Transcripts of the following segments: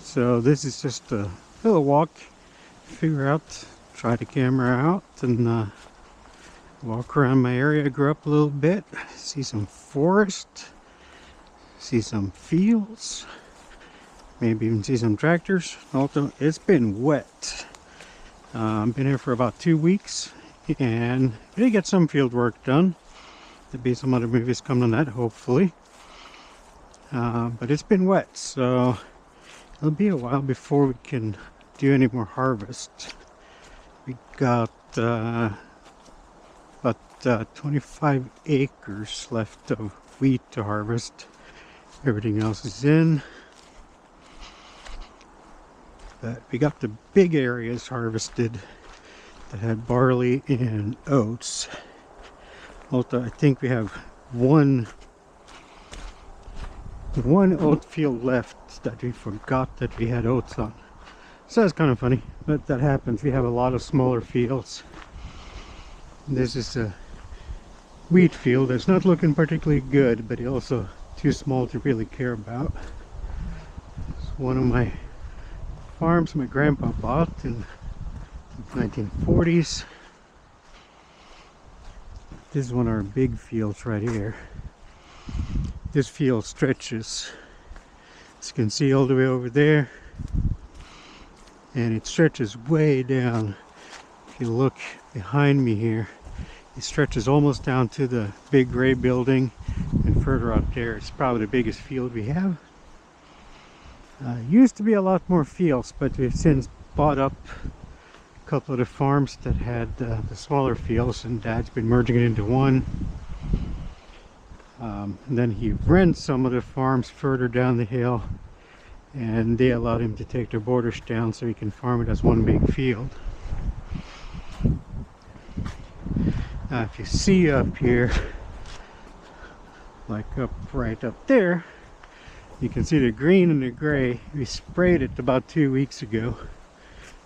So this is just a little walk, try the camera out and walk around my area, grow up a little bit, see some forest, see some fields, maybe even see some tractors. Also, it's been wet. I've been here for about 2 weeks and I did get some field work done. There'll be some other movies coming on that, hopefully. But it's been wet, so it'll be a while before we can do any more harvest. We got about 25 acres left of wheat to harvest. Everything else is in. But we got the big areas harvested that had barley and oats. Although I think we have one oat field left that we forgot that we had oats on. So that's kind of funny, but that happens. We have a lot of smaller fields. This is a wheat field that's not looking particularly good, but also too small to really care about. It's one of my farms my grandpa bought in the 1940s. This is one of our big fields right here. This field stretches, as you can see, all the way over there, and it stretches way down. If you look behind me here, it stretches almost down to the big gray building, and further out there it's probably the biggest field we have. Used to be a lot more fields, but we've since bought up a couple of the farms that had the smaller fields, and Dad's been merging it into one. And then he rents some of the farms further down the hill, and they allowed him to take their borders down so he can farm it as one big field. Now if you see up here, like right up there, you can see the green and the gray. We sprayed it about 2 weeks ago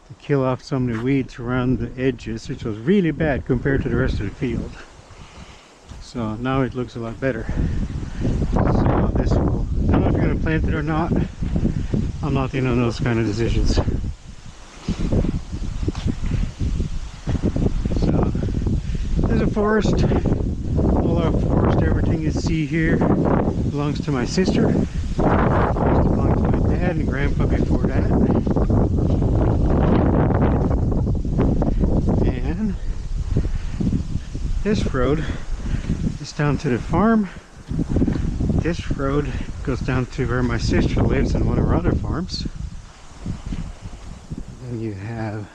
to kill off some of the weeds around the edges, which was really bad compared to the rest of the field. So now it looks a lot better. So this will, I don't know if you're going to plant it or not. I'm not in on those kind of decisions. So there's a forest. All our forest, everything you see here belongs to my sister. It used to belong to my dad and grandpa before that. And this road is down to the farm. This road goes down to where my sister lives in one of our other farms. And you have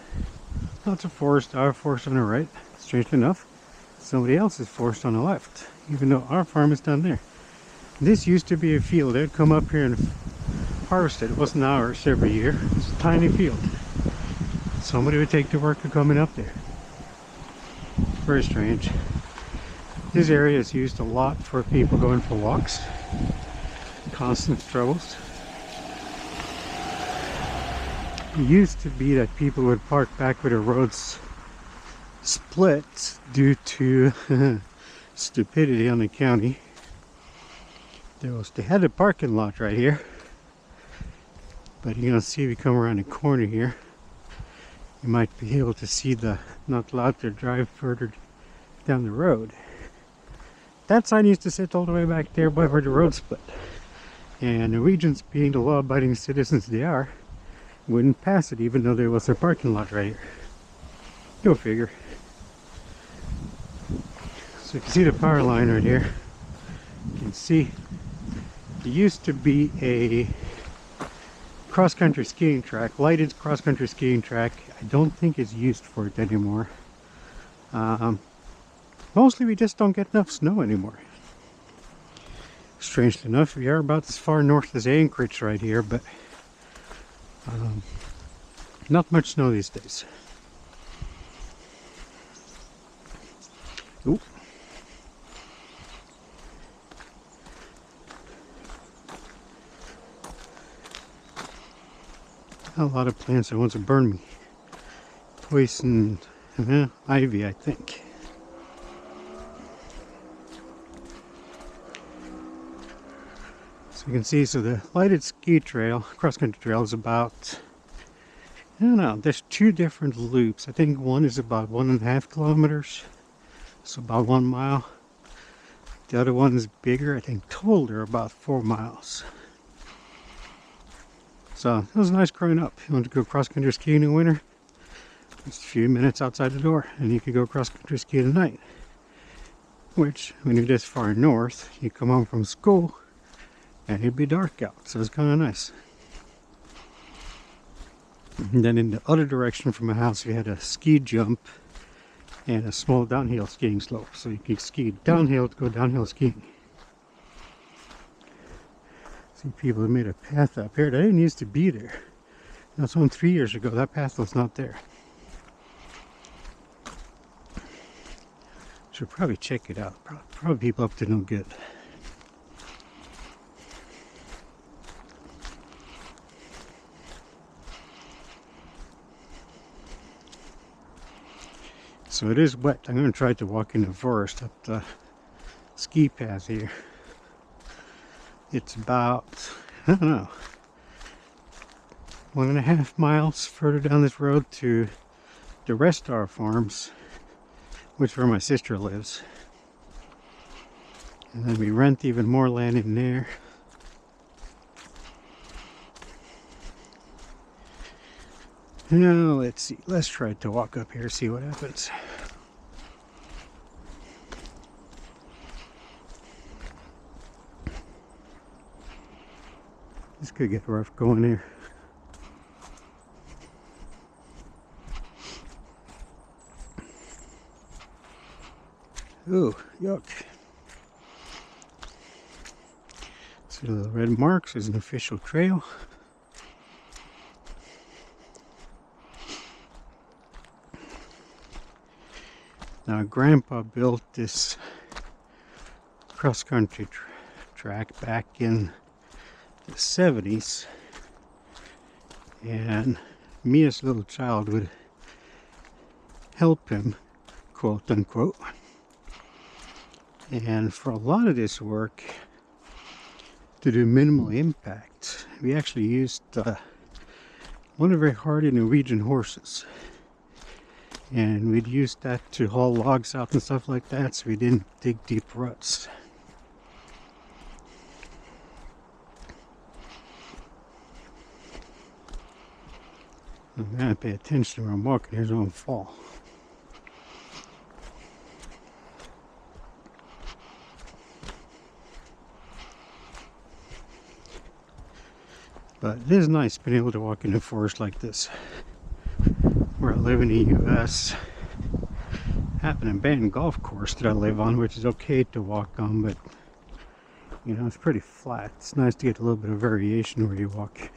lots of forest, our forest on the right. Strangely enough, somebody else's forest on the left, even though our farm is down there. This used to be a field. They'd come up here and harvest it. It wasn't ours every year. It's a tiny field. Somebody would take the work of coming up there. Very strange. This area is used a lot for people going for walks. Constant troubles. It used to be that people would park back where the roads split due to stupidity on the county. They had a parking lot right here, but you're gonna see if you come around the corner here, you might be able to see the not allowed to drive further down the road. That sign used to sit all the way back there by where the road split, and Norwegians, being the law-abiding citizens they are, wouldn't pass it even though there was a parking lot right here. Go figure. So you can see the power line right here. You can see it used to be a cross-country skiing track, lighted cross-country skiing track. I don't think it's used for it anymore. Mostly we just don't get enough snow anymore. Strangely enough, we are about as far north as Anchorage right here, but not much snow these days. Ooh. A lot of plants that want to burn me. Poison ivy, I think. So you can see, so the lighted ski trail, cross-country trail, is about, I don't know, there's two different loops. I think one is about 1.5 kilometers, so about 1 mile. The other one is bigger, I think total they're about 4 miles. So it was nice growing up. If you want to go cross-country skiing in the winter, just a few minutes outside the door, and you could go cross-country skiing at night. Which, when you're this far north, you come home from school, and it'd be dark out, so it's kind of nice. And then in the other direction from my house, we had a ski jump and a small downhill skiing slope, so you could ski downhill to go downhill skiing. See, people have made a path up here that didn't used to be there. That's one 3 years ago. That path was not there. Should probably check it out. Probably people up to no good. So it is wet. I'm going to try to walk in the forest up the ski path here. It's about, I don't know, 1.5 miles further down this road to the Restar Farms, which is where my sister lives. And then we rent even more land in there. Now, let's see. Let's try to walk up here, see what happens. This could get rough going here. Ooh, yuck. See the little red marks is an official trail. Now, Grandpa built this cross-country track back in the 70s, and me as a little child would help him, quote unquote. And for a lot of this work, to do minimal impact, we actually used one of very hardy Norwegian horses. And we'd use that to haul logs out and stuff like that, so we didn't dig deep ruts. I'm gonna pay attention where I'm walking here so I don't fall. But it is nice being able to walk in the forest like this. Where I live in the US, I have an abandoned golf course that I live on, which is okay to walk on, but you know, it's pretty flat. It's nice to get a little bit of variation where you walk.